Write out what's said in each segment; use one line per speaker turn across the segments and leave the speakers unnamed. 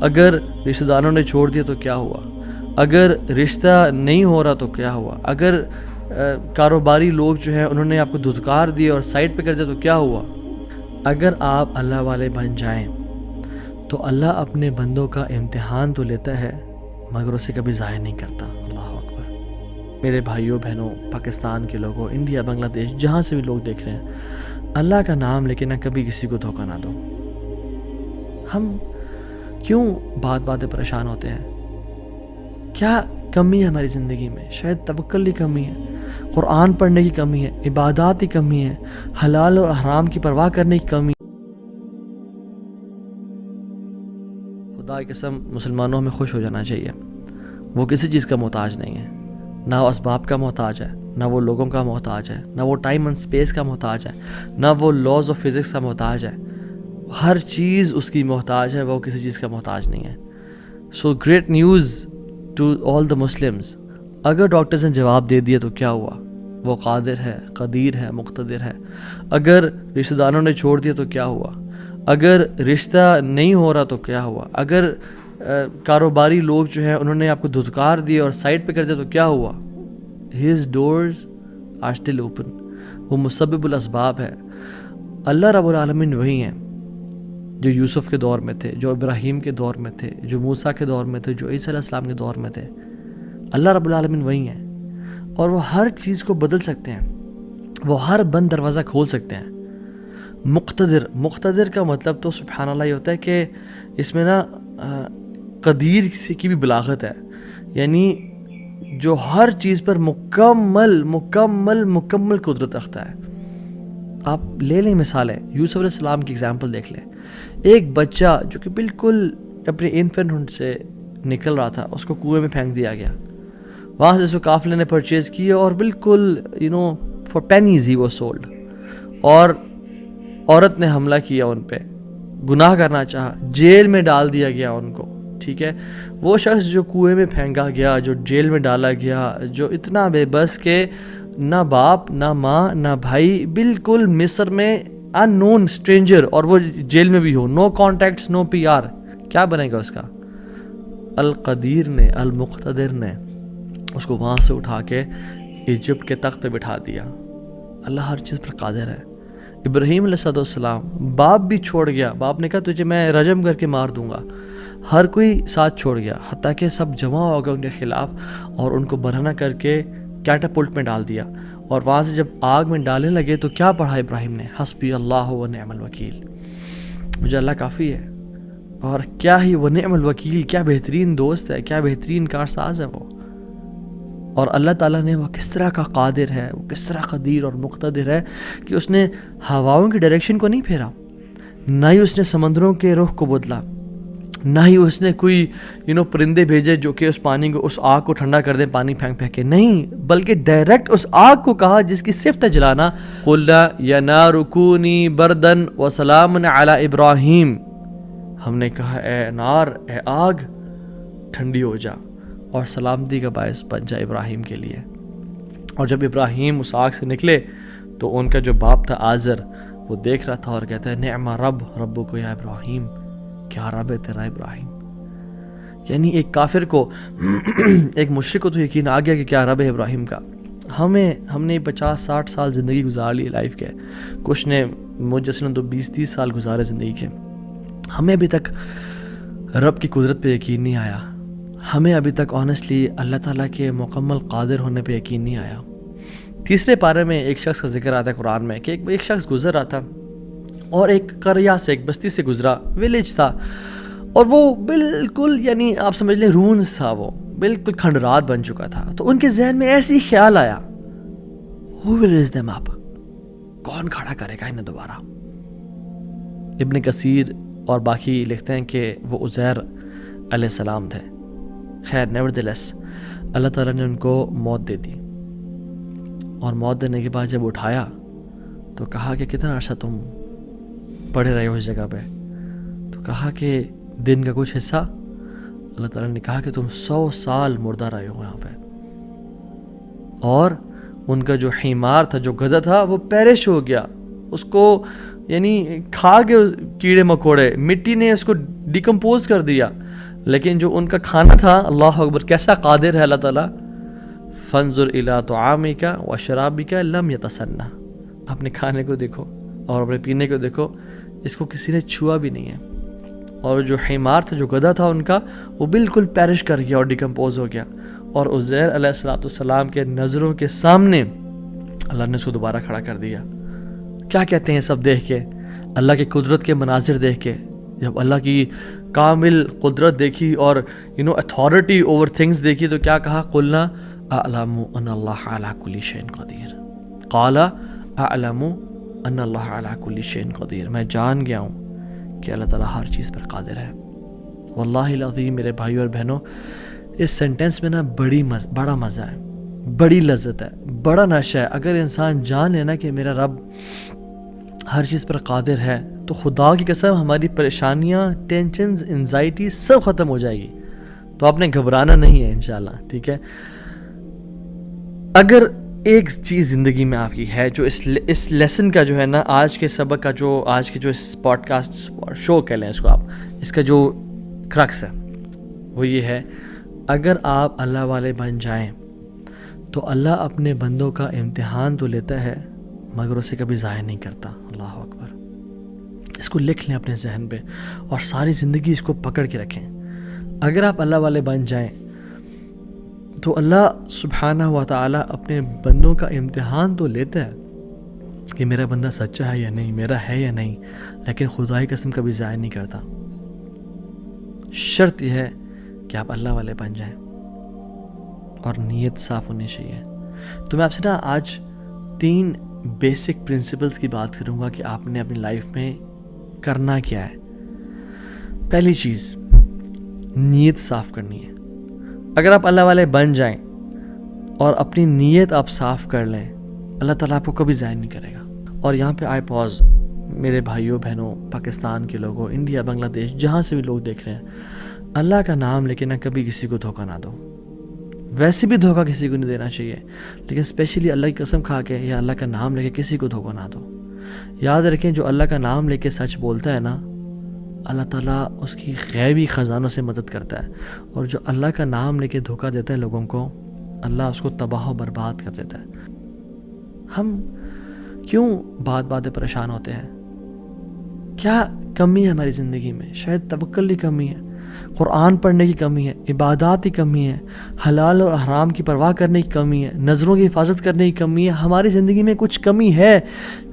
اگر رشتہ داروں نے چھوڑ دیا تو کیا ہوا؟ اگر رشتہ نہیں ہو رہا تو کیا ہوا؟ اگر کاروباری لوگ جو ہیں انہوں نے آپ کو دھتکار دیا اور سائڈ پہ کر دیا تو کیا ہوا؟ اگر آپ اللہ والے بن جائیں تو اللہ اپنے بندوں کا امتحان تو لیتا ہے مگر اسے کبھی ضائع نہیں کرتا۔ اللہ اکبر۔ میرے بھائیوں بہنوں، پاکستان کے لوگوں، انڈیا، بنگلہ دیش، جہاں سے بھی لوگ دیکھ رہے ہیں، اللہ کا نام لے کے نہ کبھی کسی کو دھوکہ نہ دو۔ ہم کیوں بات پریشان ہوتے ہیں؟ کیا کمی ہے ہماری زندگی میں؟ شاید توکل کی کمی ہے، قرآن پڑھنے کی کمی ہے، عبادات کی کمی ہے، حلال اور حرام کی پرواہ کرنے کی کمی ہے۔ خدا کی قسم مسلمانوں میں خوش ہو جانا چاہیے۔ وہ کسی چیز کا محتاج نہیں ہے، نہ وہ اسباب کا محتاج ہے، نہ وہ لوگوں کا محتاج ہے، نہ وہ ٹائم اینڈ سپیس کا محتاج ہے، نہ وہ لاز آف فزکس کا محتاج ہے۔ ہر چیز اس کی محتاج ہے، وہ کسی چیز کا محتاج نہیں ہے۔ So great news to all the Muslims. اگر ڈاکٹرز نے جواب دے دیا تو کیا ہوا؟ وہ قادر ہے، قدیر ہے، مقتدر ہے۔ اگر رشتہ داروں نے چھوڑ دیا تو کیا ہوا؟ اگر رشتہ نہیں ہو رہا تو کیا ہوا؟ اگر کاروباری لوگ جو ہیں انہوں نے آپ کو دھتکار دیا اور سائڈ پہ کر دیا تو کیا ہوا؟ His doors are still open. وہ مسبب الاسباب ہے۔ اللہ رب العالمین وہی ہیں جو یوسف کے دور میں تھے، جو ابراہیم کے دور میں تھے، جو موسیٰ کے دور میں تھے، جو عیسیٰ علیہ السلام کے دور میں تھے۔ اللہ رب العالمین وہی ہیں اور وہ ہر چیز کو بدل سکتے ہیں، وہ ہر بند دروازہ کھول سکتے ہیں۔ مقتدر کا مطلب تو سبحان اللہ یہ ہوتا ہے کہ اس میں نا قدیر کی بھی بلاغت ہے، یعنی جو ہر چیز پر مکمل قدرت رکھتا ہے۔ آپ لے لیں مثالیں، یوسف علیہ السلام کی اگزامپل دیکھ لیں۔ ایک بچہ جو کہ بالکل اپنے انفینٹ سے نکل رہا تھا، اس کو کنویں میں پھینک دیا گیا، وہاں سے اس کو قافلے نے پرچیز کیا اور بالکل for pennies he was sold, اور عورت نے حملہ کیا ان پہ، گناہ کرنا چاہا، جیل میں ڈال دیا گیا ان کو، ٹھیک ہے۔ وہ شخص جو کنویں میں پھینکا گیا، جو جیل میں ڈالا گیا، جو اتنا بے بس کہ نہ باپ نہ ماں نہ بھائی، بالکل مصر میں ان نون اسٹرینجر، اور وہ جیل میں بھی ہو، نو کانٹیکٹس، نو پی آر، کیا بنے گا اس کا؟ القدیر نے، المقتدر نے اس کو وہاں سے اٹھا کے ایجپٹ کے تخت پہ بٹھا دیا۔ اللہ ہر چیز پر قادر ہے۔ ابراہیم علیہ السلام، باپ بھی چھوڑ گیا، باپ نے کہا تجھے میں رجم کر کے مار دوں گا، ہر کوئی ساتھ چھوڑ گیا، حتیٰ کہ سب جمع ہو گئے ان کے خلاف اور ان کو برہنہ کر کے کیٹاپلٹ میں ڈال دیا، اور وہاں سے جب آگ میں ڈالنے لگے تو کیا پڑھا ابراہیم نے؟ حسبی اللہ و نعم الوکیل، مجھے اللہ کافی ہے۔ اور کیا ہی وہ نعم الوکیل، کیا بہترین دوست ہے، کیا بہترین کارساز ہے وہ۔ اور اللہ تعالیٰ نے وہ کس طرح کا قادر ہے، وہ کس طرح قدیر اور مقتدر ہے کہ اس نے ہواؤں کی ڈائریکشن کو نہیں پھیرا، نہ ہی اس نے سمندروں کے رخ کو بدلا، نہ ہی اس نے کوئی پرندے بھیجے جو کہ اس پانی کو، اس آگ کو ٹھنڈا کر دیں پانی پھینک کے، نہیں، بلکہ ڈائریکٹ اس آگ کو کہا جس کی صفت ہے جلانا، قُلْنَا يَا نَارُ كُونِي بَرْدًا وَسَلَامٌ عَلَىٰ إِبْرَاهِيمَ، ہم نے کہا اے نار، اے آگ، ٹھنڈی ہو جا اور سلامتی کا باعث بن جا ابراہیم کے لیے۔ اور جب ابراہیم اس آگ سے نکلے تو ان کا جو باپ تھا آزر، وہ دیکھ رہا تھا اور کہتا ہے نعم ربک یا ابراہیم، کیا رب ہے تیرا ابراہیم۔ یعنی ایک کافر کو ایک مشرک کو تو یقین آ گیا کہ کیا رب ہے ابراہیم کا۔ ہم نے 50-60 سال زندگی گزار لی لائف کے، کچھ نے مجھ جیسے تو 20-30 سال گزارے زندگی کے، ہمیں ابھی تک رب کی قدرت پہ یقین نہیں آیا، ہمیں ابھی تک آنیسٹلی اللہ تعالیٰ کے مکمل قادر ہونے پہ یقین نہیں آیا۔ تیسرے پارے میں ایک شخص کا ذکر آتا ہے قرآن میں کہ ایک شخص گزر رہا تھا اور ایک قریہ سے، ایک بستی سے گزرا، ویلیج تھا، اور وہ بالکل یعنی آپ سمجھ لیں رونز تھا، وہ بالکل کھنڈرات بن چکا تھا۔ تو ان کے ذہن میں ایسی خیال آیا، who will raise them up؟ کون کھڑا کرے گا انہیں دوبارہ؟ ابن کثیر اور باقی لکھتے ہیں کہ وہ عزیر علیہ السلام تھے۔ خیر نیورتھلیس اللہ تعالیٰ نے ان کو موت دے دی، اور موت دینے کے بعد جب اٹھایا تو کہا کہ کتنا عرصہ تم پڑے رہے ہو اس جگہ پہ؟ تو کہا کہ دن کا کچھ حصہ۔ اللہ تعالیٰ نے کہا کہ تم 100 سال مردہ رہے ہو یہاں پہ، اور ان کا جو حمار تھا، جو گدھا تھا، وہ پیرش ہو گیا، اس کو یعنی کھا کے کیڑے مکوڑے، مٹی نے اس کو ڈیکمپوز کر دیا، لیکن جو ان کا کھانا تھا، اللہ اکبر، کیسا قادر ہے اللہ تعالیٰ. فانظر الی طعامک وشرابک لم یتسنہ، اپنے کھانے کو دیکھو اور اپنے پینے کو دیکھو، اس کو کسی نے چھوا بھی نہیں ہے. اور جو حمار تھا، جو گدھا تھا ان کا، وہ بالکل پیرش کر گیا اور ڈیکمپوز ہو گیا. اور عزیر علیہ السلام کے نظروں کے سامنے اللہ نے اس کو دوبارہ کھڑا کر دیا. کیا کہتے ہیں سب دیکھ کے، اللہ کی قدرت کے مناظر دیکھ کے، جب اللہ کی کامل قدرت دیکھی اور اتھارٹی اوور تھنگس دیکھی، تو کیا کہا؟ قلنا اعلم ان اللہ علی کل شیء قدیر. قال اعلم ان اللہ علی کل شیء قدیر، میں جان گیا ہوں کہ اللہ تعالیٰ ہر چیز پر قادر ہے. واللہ العظیم میرے بھائیو اور بہنوں، اس سینٹنس میں نا بڑا مزہ ہے، بڑی لذت ہے، بڑا نشہ ہے. اگر انسان جان لینا کہ میرا رب ہر چیز پر قادر ہے، تو خدا کی قسم ہماری پریشانیاں، ٹینشنز، انزائٹی سب ختم ہو جائے گی. تو آپ نے گھبرانا نہیں ہے انشاءاللہ، ٹھیک ہے. اگر ایک چیز زندگی میں آپ کی ہے جو اس لیسن کا جو ہے نا، آج کے سبق کا جو، آج کے جو اس پوڈ کاسٹ شو کہہ لیں اس کو آپ، اس کا جو کرکس ہے وہ یہ ہے: اگر آپ اللہ والے بن جائیں تو اللہ اپنے بندوں کا امتحان تو لیتا ہے مگر اسے کبھی ضائع نہیں کرتا. اللہ اکبر. اس کو لکھ لیں اپنے ذہن پہ اور ساری زندگی اس کو پکڑ کے رکھیں. اگر آپ اللہ والے بن جائیں تو اللہ سبحانہ و تعالیٰ اپنے بندوں کا امتحان تو لیتا ہے کہ میرا بندہ سچا ہے یا نہیں، میرا ہے یا نہیں، لیکن خدا کی قسم کبھی ضائع نہیں کرتا. شرط یہ ہے کہ آپ اللہ والے بن جائیں اور نیت صاف ہونی چاہیے. تو میں آپ سے نا آج 3 بیسک پرنسپلز کی بات کروں گا کہ آپ نے اپنی لائف میں کرنا کیا ہے. پہلی چیز، نیت صاف کرنی ہے. اگر آپ اللہ والے بن جائیں اور اپنی نیت آپ صاف کر لیں، اللہ تعالیٰ آپ کو کبھی ضائع نہیں کرے گا. اور یہاں پہ آئی پاز، میرے بھائیوں بہنوں، پاکستان کے لوگوں، انڈیا، بنگلہ دیش، جہاں سے بھی لوگ دیکھ رہے ہیں، اللہ کا نام لے کے نہ کبھی کسی کو دھوکہ نہ دو. ویسے بھی دھوکہ کسی کو نہیں دینا چاہیے، لیکن اسپیشلی اللہ کی قسم کھا کے یا اللہ کا نام لے کے کسی کو دھوکہ نہ دو. یاد رکھیں، جو اللہ کا نام لے کے سچ بولتا ہے نا، اللہ تعالیٰ اس کی غیبی خزانوں سے مدد کرتا ہے. اور جو اللہ کا نام لے کے دھوکہ دیتا ہے لوگوں کو، اللہ اس کو تباہ و برباد کر دیتا ہے. ہم کیوں بات پریشان ہوتے ہیں؟ کیا کمی ہے ہماری زندگی میں؟ شاید توکل کی کمی ہے، قرآن پڑھنے کی کمی ہے، عبادات کی کمی ہے، حلال اور حرام کی پرواہ کرنے کی کمی ہے، نظروں کی حفاظت کرنے کی کمی ہے. ہماری زندگی میں کچھ کمی ہے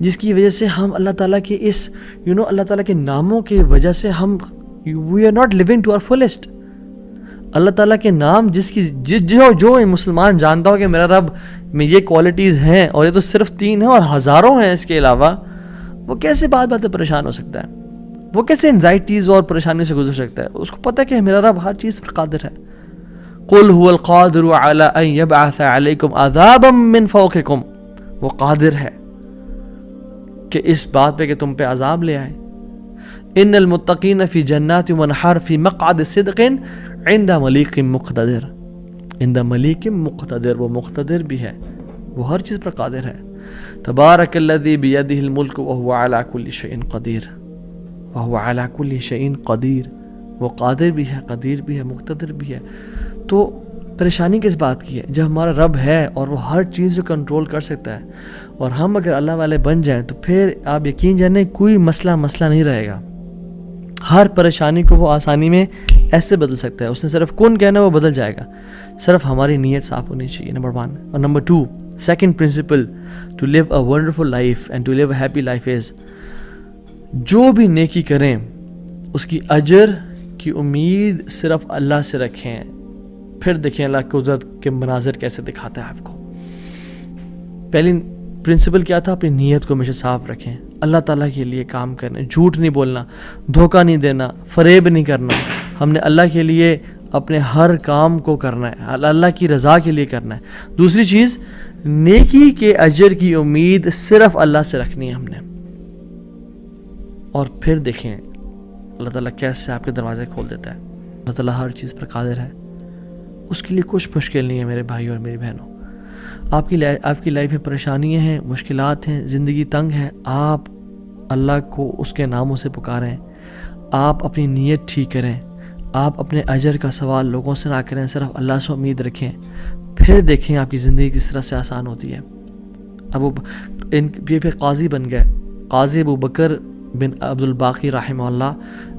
جس کی وجہ سے ہم اللہ تعالیٰ کے اس اللہ تعالیٰ کے ناموں کی وجہ سے ہم we are not living to our fullest. اللہ تعالیٰ کے نام جو مسلمان جانتا ہو کہ میرا رب میں یہ کوالٹیز ہیں، اور یہ تو صرف 3 ہیں اور ہزاروں ہیں اس کے علاوہ، وہ کیسے بات پریشان ہو سکتا ہے؟ وہ کیسے انزائٹیز اور پریشانی سے گزر سکتا ہے؟ اس کو پتہ ہے کہ میرا رب ہر چیز پر قادر ہے. قل هو القادر على ان يبعث عليكم عذابا من فوقكم، وہ قادر ہے کہ اس بات پہ کہ تم پہ عذاب لے آئے. ان المتقین فی جنات ونہر فی مقعد صدق عند ملیک مقتدر. عند ملیک مقتدر، وہ مقتدر بھی ہے، وہ ہر چیز پر قادر ہے. تبارک الذی بیدہ الملک وهو على كل شیء قدیر. وهو على كل شیء قدیر، وہ قادر بھی ہے، قدیر بھی ہے، مقتدر بھی ہے. تو پریشانی کس بات کی ہے؟ جب ہمارا رب ہے اور وہ ہر چیز کو کنٹرول کر سکتا ہے، اور ہم اگر اللہ والے بن جائیں تو پھر آپ یقین جانیں کوئی مسئلہ نہیں رہے گا. ہر پریشانی کو وہ آسانی میں ایسے بدل سکتا ہے. اس نے صرف کن کہنا، وہ بدل جائے گا. صرف ہماری نیت صاف ہونی چاہیے، نمبر 1. اور number 2، second principle to live a wonderful life and to live a happy life is, جو بھی نیکی کریں اس کی اجر کی امید صرف اللہ سے رکھیں. پھر دیکھیں اللہ کی قدرت کے مناظر کیسے دکھاتا ہے آپ کو. پہلی پرنسپل کیا تھا؟ اپنی نیت کو ہمیشہ صاف رکھیں، اللہ تعالیٰ کے لیے کام کرنا، جھوٹ نہیں بولنا، دھوکہ نہیں دینا، فریب نہیں کرنا. ہم نے اللہ کے لیے اپنے ہر کام کو کرنا ہے، اللہ کی رضا کے لیے کرنا ہے. دوسری چیز، نیکی کے اجر کی امید صرف اللہ سے رکھنی ہے ہم نے. اور پھر دیکھیں اللہ تعالیٰ کیسے آپ کے دروازے کھول دیتا ہے. اللہ تعالیٰ ہر چیز پر قادر ہے، اس کے لیے کچھ مشکل نہیں ہے میرے بھائی اور میری بہنوں. آپ کی لائف میں پریشانیاں ہیں، مشکلات ہیں، زندگی تنگ ہے، آپ اللہ کو اس کے ناموں سے پکاریں، آپ اپنی نیت ٹھیک کریں، آپ اپنے اجر کا سوال لوگوں سے نہ کریں، صرف اللہ سے امید رکھیں، پھر دیکھیں آپ کی زندگی کس طرح سے آسان ہوتی ہے۔ یہ پھر قاضی بن گئے، قاضی ابو بکر بن عبد الباقی رحمہ اللہ،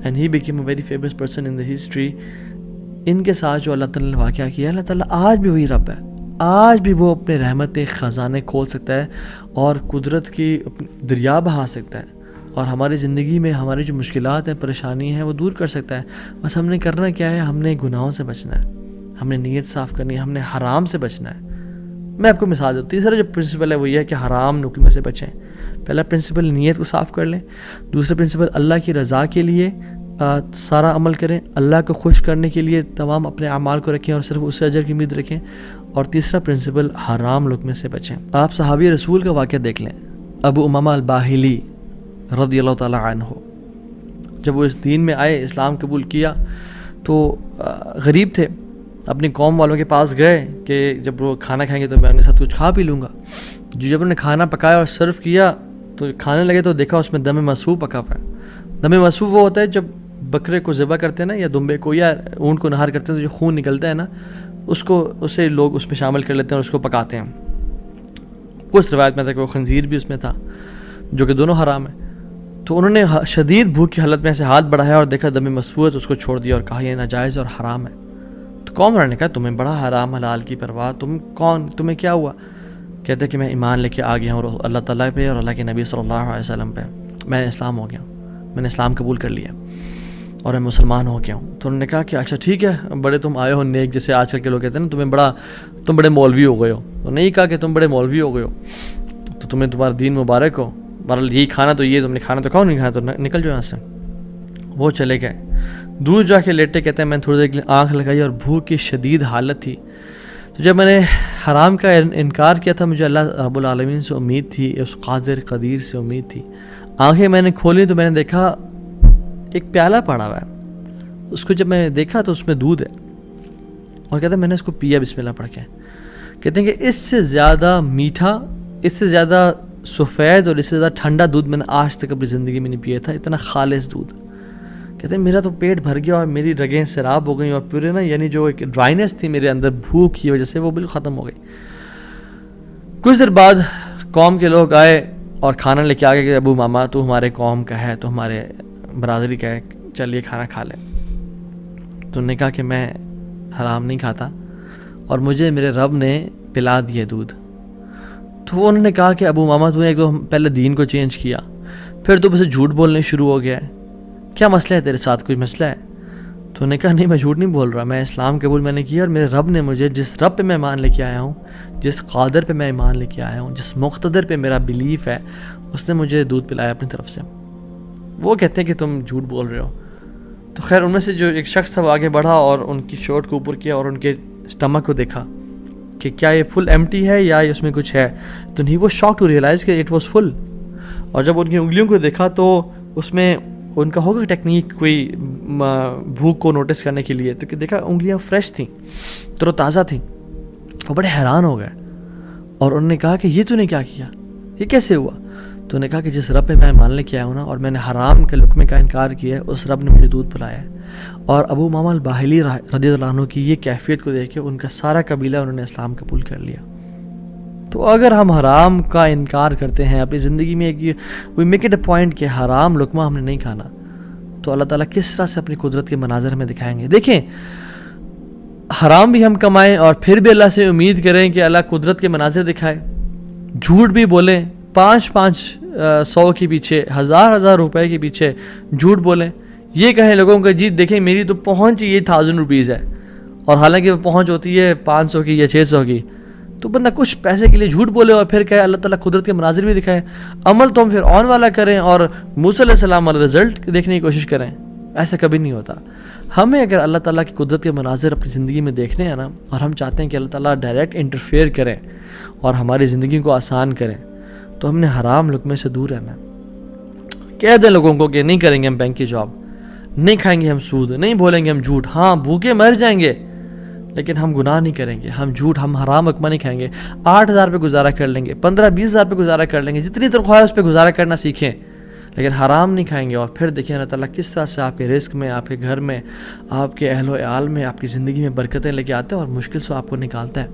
and he became a very famous person in the history. ان کے ساتھ جو اللہ تعالیٰ نے واقعہ کیا، اللہ تعالیٰ آج بھی وہی رب ہے، آج بھی وہ اپنے رحمت خزانے کھول سکتا ہے اور قدرت کی دریا بہا سکتا ہے، اور ہماری زندگی میں ہماری جو مشکلات ہیں، پریشانی ہیں، وہ دور کر سکتا ہے۔ بس ہم نے کرنا کیا ہے، ہم نے گناہوں سے بچنا ہے، ہم نے نیت صاف کرنی ہے، ہم نے حرام سے بچنا ہے۔ میں آپ کو مثال دوں، تیسرا جو پرنسپل ہے وہ یہ ہے کہ حرام نکلنے سے بچیں۔ پہلا پرنسپل نیت کو صاف کر لیں، دوسرا پرنسپل اللہ کی رضا کے لیے سارا عمل کریں، اللہ کو خوش کرنے کے لیے تمام اپنے اعمال کو رکھیں اور صرف اس سے اجر کی امید رکھیں، اور تیسرا پرنسپل حرام لقمے سے بچیں۔ آپ صحابی رسول کا واقعہ دیکھ لیں، ابو امامہ الباہلی رضی اللہ تعالیٰ عنہ، جب وہ اس دین میں آئے، اسلام قبول کیا، تو غریب تھے، اپنی قوم والوں کے پاس گئے کہ جب وہ کھانا کھائیں گے تو میں ان کے ساتھ کچھ کھا پی لوں گا۔ جب انہوں نے کھانا پکایا اور سرو کیا تو کھانے لگے تو دیکھا اس میں دم مسفوح پکا ہوا ہے۔ دم مسفوح وہ ہوتا ہے جب بکرے کو ذبح کرتے ہیں نا، یا دمبے کو یا اونٹ کو نہار کرتے ہیں تو جو خون نکلتا ہے نا، اسے لوگ اس میں شامل کر لیتے ہیں اور اس کو پکاتے ہیں۔ کچھ روایت میں تھا کہ وہ خنزیر بھی اس میں تھا، جو کہ دونوں حرام ہیں۔ تو انہوں نے شدید بھوک کی حالت میں ایسے ہاتھ بڑھایا اور دیکھا دم مسفوح ہے تو اس کو چھوڑ دیا اور کہا یہ ناجائز اور حرام ہے۔ تو قوم والوں نے کہا تمہیں بڑا حرام حلال کی پرواہ، تم کون، تمہیں کیا ہوا؟ کہتے کہ میں ایمان لے کے آ گیا ہوں اللہ تعالیٰ پہ اور اللہ کے نبی صلی اللہ علیہ وسلم پہ، میں اسلام ہو گیا ہوں، میں نے اسلام قبول کر لیا اور میں مسلمان ہو گیا ہوں۔ تو انہوں نے کہا کہ اچھا ٹھیک ہے، بڑے تم آئے ہو نیک، جیسے آج کل کے لوگ کہتے ہیں نا تم بڑے مولوی ہو گئے ہو۔ تو نہیں کہا کہ تم بڑے مولوی ہو گئے ہو، تو تمہیں تمہارا دین مبارک ہو، بہرحال یہی کھانا تو یہ تم نے کھانا تو کھاؤ، نہیں کھانا تو نکل جاؤ یہاں سے۔ وہ چلے گئے، دور جا کے لیٹے، کہتے ہیں میں نے تھوڑی دیر کے لیے آنکھ لگائی اور بھوک کی شدید حالت تھی۔ تو جب میں نے حرام کا انکار کیا تھا، مجھے اللہ رب العالمین سے امید تھی، اس قادر قدیر سے امید تھی۔ آنکھیں میں نے کھولی تو میں نے دیکھا ایک پیالہ پڑا ہوا ہے، اس کو جب میں دیکھا تو اس میں دودھ ہے، اور کہتے ہیں میں نے اس کو پیا بسم اللہ پڑھ کے۔ کہتے ہیں کہ اس سے زیادہ میٹھا، اس سے زیادہ سفید اور اس سے زیادہ ٹھنڈا دودھ میں نے آج تک اپنی زندگی میں نہیں پیا تھا، اتنا خالص دودھ۔ کہتے ہیں میرا تو پیٹ بھر گیا اور میری رگیں سیراب ہو گئیں، اور پورے نا یعنی جو ایک ڈرائنس تھی میرے اندر بھوک کی وجہ سے، وہ بالکل ختم ہو گئی۔ کچھ دیر بعد قوم کے لوگ آئے اور کھانا لے کے آ گئے کہ ابو ماما تو ہمارے قوم کا ہے، تو ہمارے برادری کا ہے، چلیے کھانا کھا لیں۔ تو انہوں نے کہا کہ میں حرام نہیں کھاتا اور مجھے میرے رب نے پلا دیے دودھ۔ تو انہوں نے کہا کہ ابو ماما تو نے ایک تو پہلے دین کو چینج کیا، پھر تو بس جھوٹ بولنے شروع ہو گیا ہے، کیا مسئلہ ہے تیرے ساتھ، کوئی مسئلہ ہے؟ تو انہوں نے کہا نہیں میں جھوٹ نہیں بول رہا، میں اسلام قبول میں نے کیا، اور میرے رب نے مجھے، جس رب پہ میں ایمان لے کے آیا ہوں، جس قادر پہ میں ایمان لے کے آیا ہوں، جس مقتدر پہ میرا بلیف ہے، اس نے مجھے دودھ پلایا اپنی طرف سے۔ وہ کہتے ہیں کہ تم جھوٹ بول رہے ہو۔ تو خیر ان میں سے جو ایک شخص تھا وہ آگے بڑھا اور ان کی شرٹ کو اوپر کیا اور ان کے اسٹمک کو دیکھا کہ کیا یہ فل ایمٹی ہے یا اس میں کچھ ہے۔ تو نہیں، وہ شاک ٹو ریئلائز کہ اٹ واز فل، اور جب ان کی انگلیوں کو دیکھا تو اس میں ان کا ہوگا ٹیکنیک کوئی بھوک کو نوٹس کرنے کے لیے، تو کہ دیکھا انگلیاں فریش تھیں، تر و تازہ تھیں۔ وہ بڑے حیران ہو گئے اور انہوں نے کہا کہ یہ تو نے کیا کیا، یہ کیسے ہوا؟ تو انہوں نے کہا کہ جس رب پہ میں مان لے کے آیا ہوں نا، اور میں نے حرام کے لقمے کا انکار کیا ہے، اس رب نے مجھے دودھ پلایا ہے۔ اور ابو امامہ الباہلی رضی اللہ عنہ کی یہ کیفیت کو دیکھ کے ان کا سارا قبیلہ انہوں نے اسلام قبول کر لیا۔ تو اگر ہم حرام کا انکار کرتے ہیں اپنی زندگی میں، we make it a point کہ حرام لقمہ ہم نے نہیں کھانا، تو اللہ تعالیٰ کس طرح سے اپنی قدرت کے مناظر ہمیں دکھائیں گے۔ دیکھیں، حرام بھی ہم کمائیں اور پھر بھی اللہ سے امید کریں کہ اللہ قدرت کے مناظر دکھائے، جھوٹ بھی بولیں، 500 کے پیچھے، 1000 روپے کے پیچھے جھوٹ بولیں، یہ کہیں لوگوں کو جی دیکھیں میری تو پہنچ یہ 1000 روپیز ہے، اور حالانکہ وہ پہنچ ہوتی ہے 500 کی یا 600 کی، تو بندہ کچھ پیسے کے لیے جھوٹ بولے اور پھر کہے اللہ تعالیٰ قدرت کے مناظر بھی دکھائے۔ عمل تو ہم پھر آن والا کریں اور موسیٰ علیہ السلام والا رزلٹ دیکھنے کی کوشش کریں، ایسا کبھی نہیں ہوتا۔ ہمیں اگر اللہ تعالیٰ کی قدرت کے مناظر اپنی زندگی میں دیکھنے ہیں نا، اور ہم چاہتے ہیں کہ اللہ تعالیٰ ڈائریکٹ انٹرفیئر کریں اور ہماری زندگی کو آسان کریں، تو ہم نے حرام لقمے سے دور رہنا ہے۔ کہہ دیں لوگوں کو کہ نہیں کریں گے ہم بینک کی جاب، نہیں کھائیں گے ہم سود، نہیں بولیں گے ہم جھوٹ، ہاں بھوکے مر جائیں گے لیکن ہم گناہ نہیں کریں گے، ہم جھوٹ، ہم حرام لقمہ نہیں کھائیں گے، 8000 پہ گزارا کر لیں گے، 15-20 ہزار پہ گزارا کر لیں گے، جتنی تنخواہ ہے اس پہ گزارا کرنا سیکھیں، لیکن حرام نہیں کھائیں گے، اور پھر دیکھیں اللہ تعالیٰ کس طرح سے آپ کے رزق میں، آپ کے گھر میں، آپ کے اہل و عیال میں، آپ کی زندگی میں برکتیں لے کے آتا ہے اور مشکل سے آپ کو نکالتا ہے۔